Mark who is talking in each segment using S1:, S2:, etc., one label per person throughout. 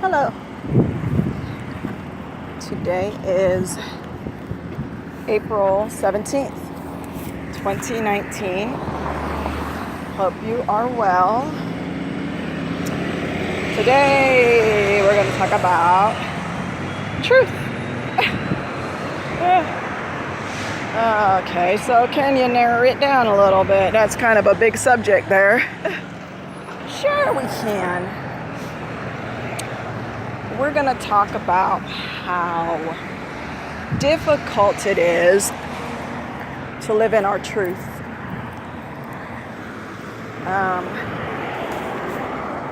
S1: Hello. Today is April 17th, 2019. Hope you are well. Today we're going to talk about truth. Okay, so can you narrow it down a little bit? That's kind of a big subject there. Sure we can. We're going to talk about how difficult it is to live in our truth.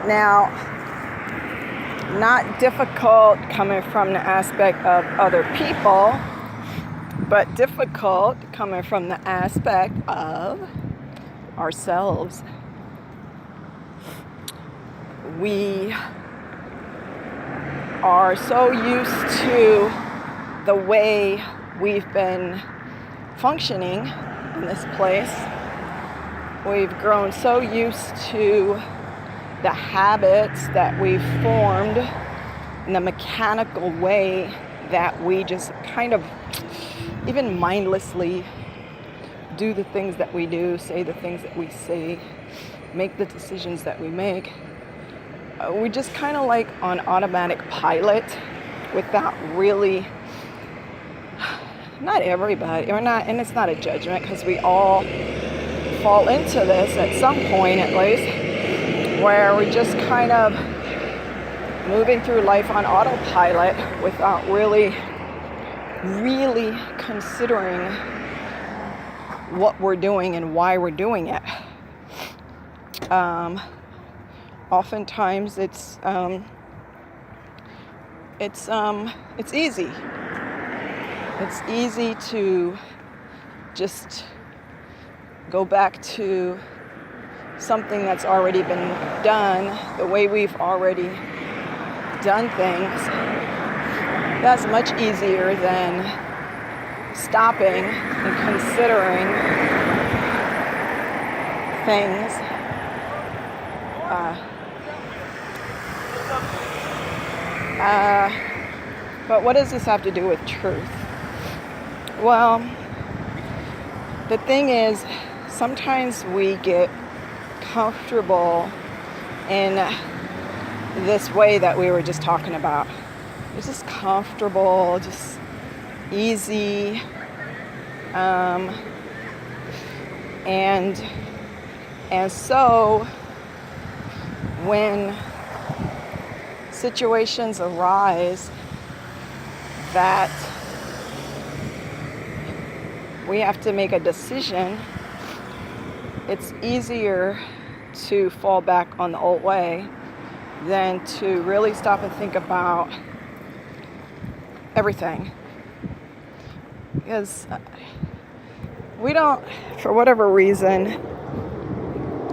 S1: Now, not difficult coming from the aspect of other people, but difficult coming from the aspect of ourselves. We are so used to the way we've been functioning in this place. We've grown so used to the habits that we've formed in the mechanical way that we just kind of even mindlessly do the things that we do, say the things that we say, make the decisions that we make. We just kind of like on automatic pilot without really, not everybody, or not, and it's not a judgment because we all fall into this at some point at least, where we're just kind of moving through life on autopilot without really considering what we're doing and why we're doing it. Oftentimes it's easy. It's easy to just go back to something that's already been done, the way we've already done things. That's much easier than stopping and considering things. But what does this have to do with truth? Well, the thing is, sometimes we get comfortable in this way that we were just talking about. It's just comfortable, just easy, and so when situations arise that we have to make a decision, it's easier to fall back on the old way than to really stop and think about everything. Because we don't, for whatever reason,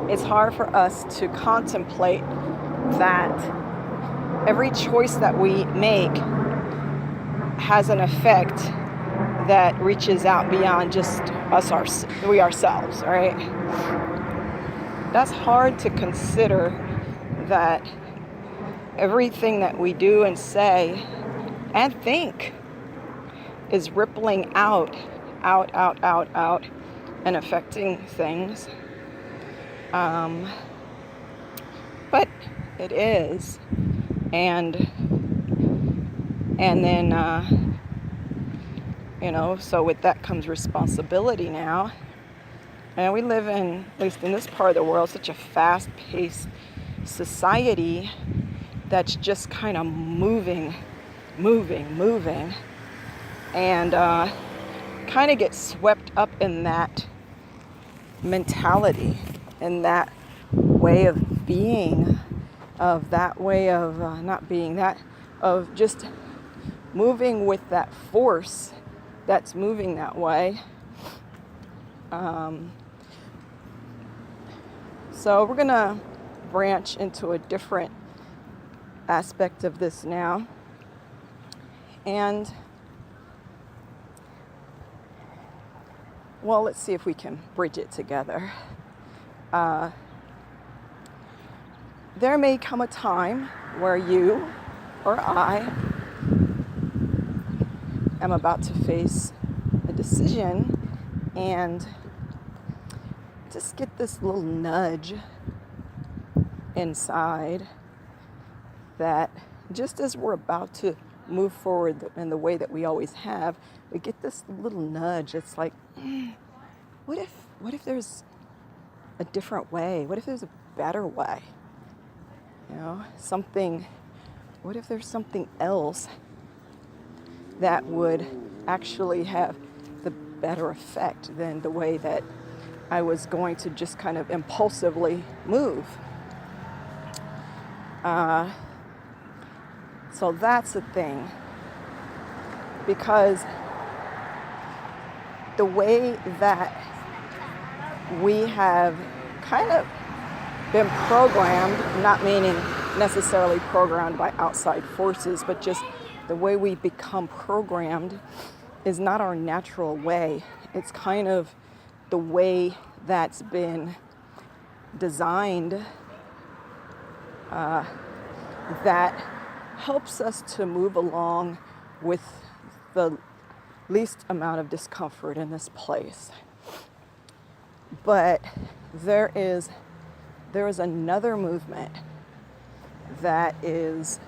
S1: it's hard for us to contemplate that every choice that we make has an effect that reaches out beyond just we ourselves, right? That's hard to consider, that everything that we do and say and think is rippling out and affecting things. But it is. And then, so with that comes responsibility now. And we live in, at least in this part of the world, such a fast-paced society that's just kind of moving, and kind of get swept up in that mentality, in that way of being, of that way of not being, that of just moving with that force that's moving that way. So we're going to branch into a different aspect of this now. And, well, let's see if we can bridge it together. There may come a time where you or I am about to face a decision and just get this little nudge inside that just as we're about to move forward in the way that we always have, we get this little nudge. It's like, what if there's a different way? What if there's a better way? You know, what if there's something else that would actually have the better effect than the way that I was going to just kind of impulsively move? So that's the thing, because the way that we have kind of been programmed, not meaning necessarily programmed by outside forces, but just the way we become programmed is not our natural way. It's kind of the way that's been designed that helps us to move along with the least amount of discomfort in this place. But there is another movement that is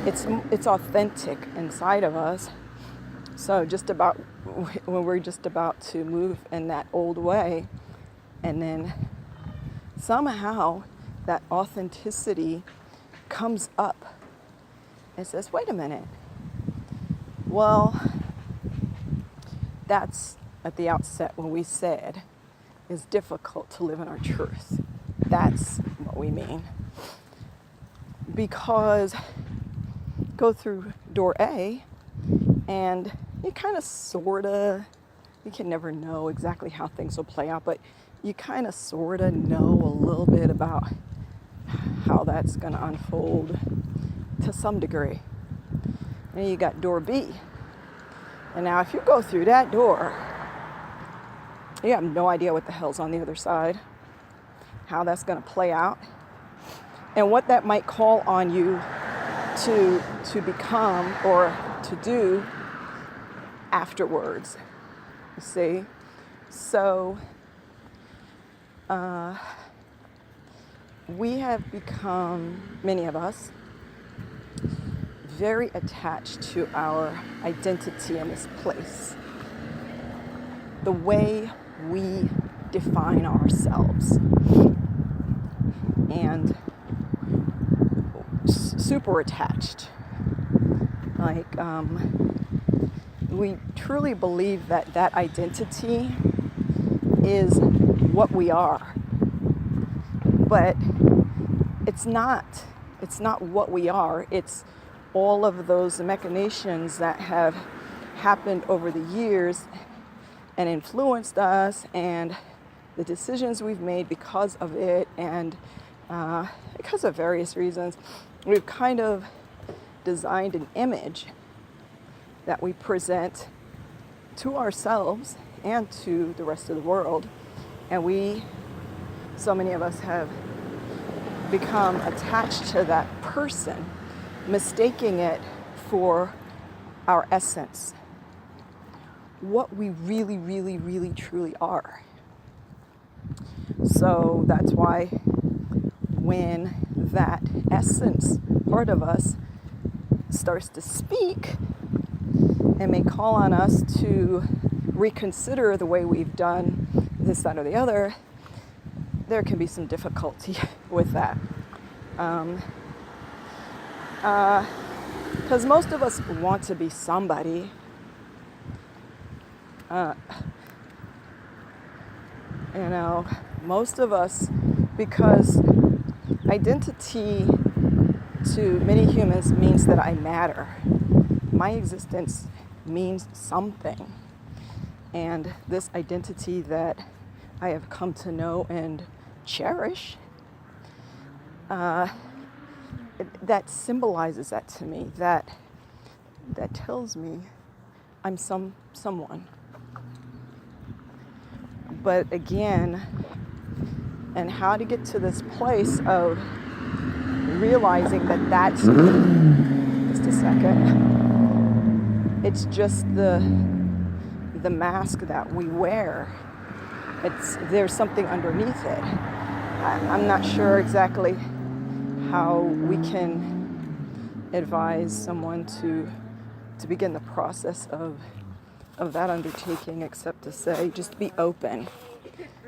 S1: it's authentic inside of us. So just about when we're just about to move in that old way, and then somehow that authenticity comes up and says, wait a minute, well, that's at the outset when we said it's difficult to live in our truth. That's what we mean. Because go through door A and you kind of you can never know exactly how things will play out, but you kind of sort of know a little bit about how that's going to unfold to some degree. And you got door B. And now if you go through that door, you have no idea what the hell's on the other side, how that's going to play out, and what that might call on you to become or to do afterwards. You see? So we have become, many of us, very attached to our identity in this place. The way we define ourselves. And super attached. Like, we truly believe that identity is what we are. But it's not what we are. It's all of those machinations that have happened over the years and influenced us, and the decisions we've made because of it, and because of various reasons, we've kind of designed an image that we present to ourselves and to the rest of the world. And so many of us have become attached to that person, mistaking it for our essence, what we really, really, really, truly are. So that's why when that essence part of us starts to speak and may call on us to reconsider the way we've done this, that, or the other, there can be some difficulty with that. Because most of us want to be somebody. Most of us, because identity to many humans means that I matter. My existence means something. And this identity that I have come to know and cherish, that symbolizes that to me, that tells me I'm someone. But again, and how to get to this place of realizing that that's just a second. It's just the mask that we wear. There's something underneath it. I'm not sure exactly how we can advise someone to begin the process of that undertaking, except to say, just be open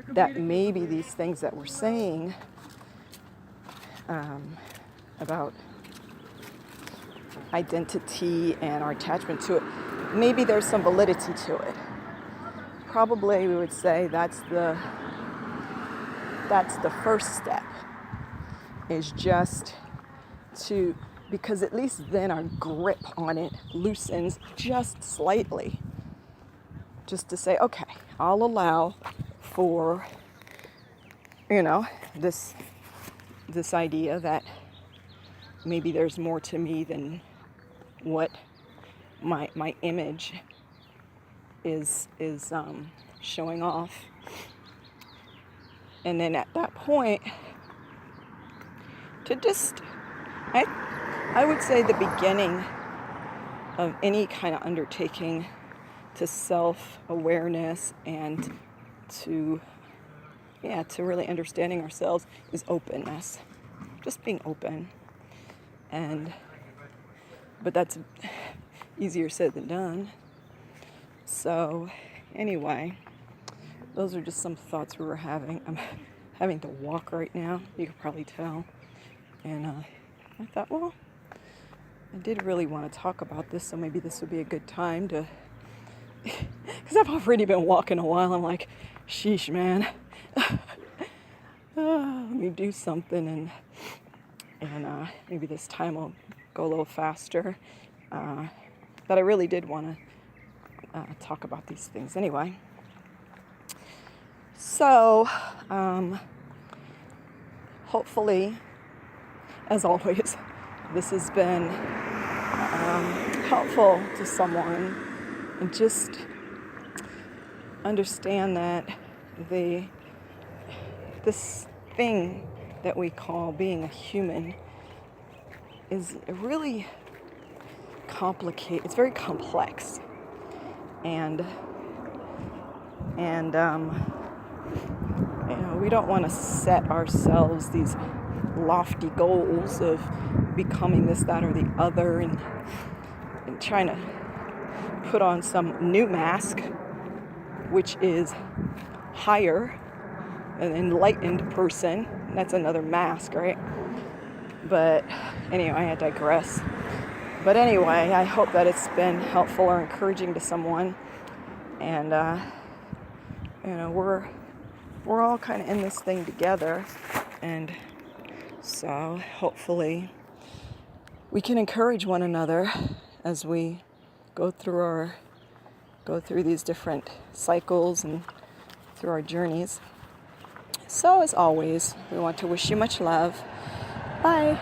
S1: that maybe these things that we're saying about identity and our attachment to it, maybe there's some validity to it. Probably we would say that's the first step, is just to, because at least then our grip on it loosens just slightly. Just to say, okay, I'll allow for, this idea that maybe there's more to me than what my image is showing off. And then at that point, to just, I would say the beginning of any kind of undertaking to self-awareness and to really understanding ourselves is openness. Just being open. But that's easier said than done. So anyway, those are just some thoughts we were having. I'm having to walk right now, you could probably tell. And I thought, well, I did really want to talk about this, so maybe this would be a good time to, because I've already been walking a while. I'm like, sheesh, man. Let me do something, and maybe this time will go a little faster. But I really did want to talk about these things anyway. So, hopefully, as always, this has been helpful to someone, and just understand that this thing that we call being a human is really complicated. It's very complex, and we don't want to set ourselves these lofty goals of becoming this, that, or the other, and trying to put on some new mask, which is higher, an enlightened person. That's another mask, right? But anyway, I digress. But anyway, I hope that it's been helpful or encouraging to someone. And we're all kind of in this thing together, and so hopefully we can encourage one another as we go through these different cycles and through our journeys. So as always, we want to wish you much love. Bye.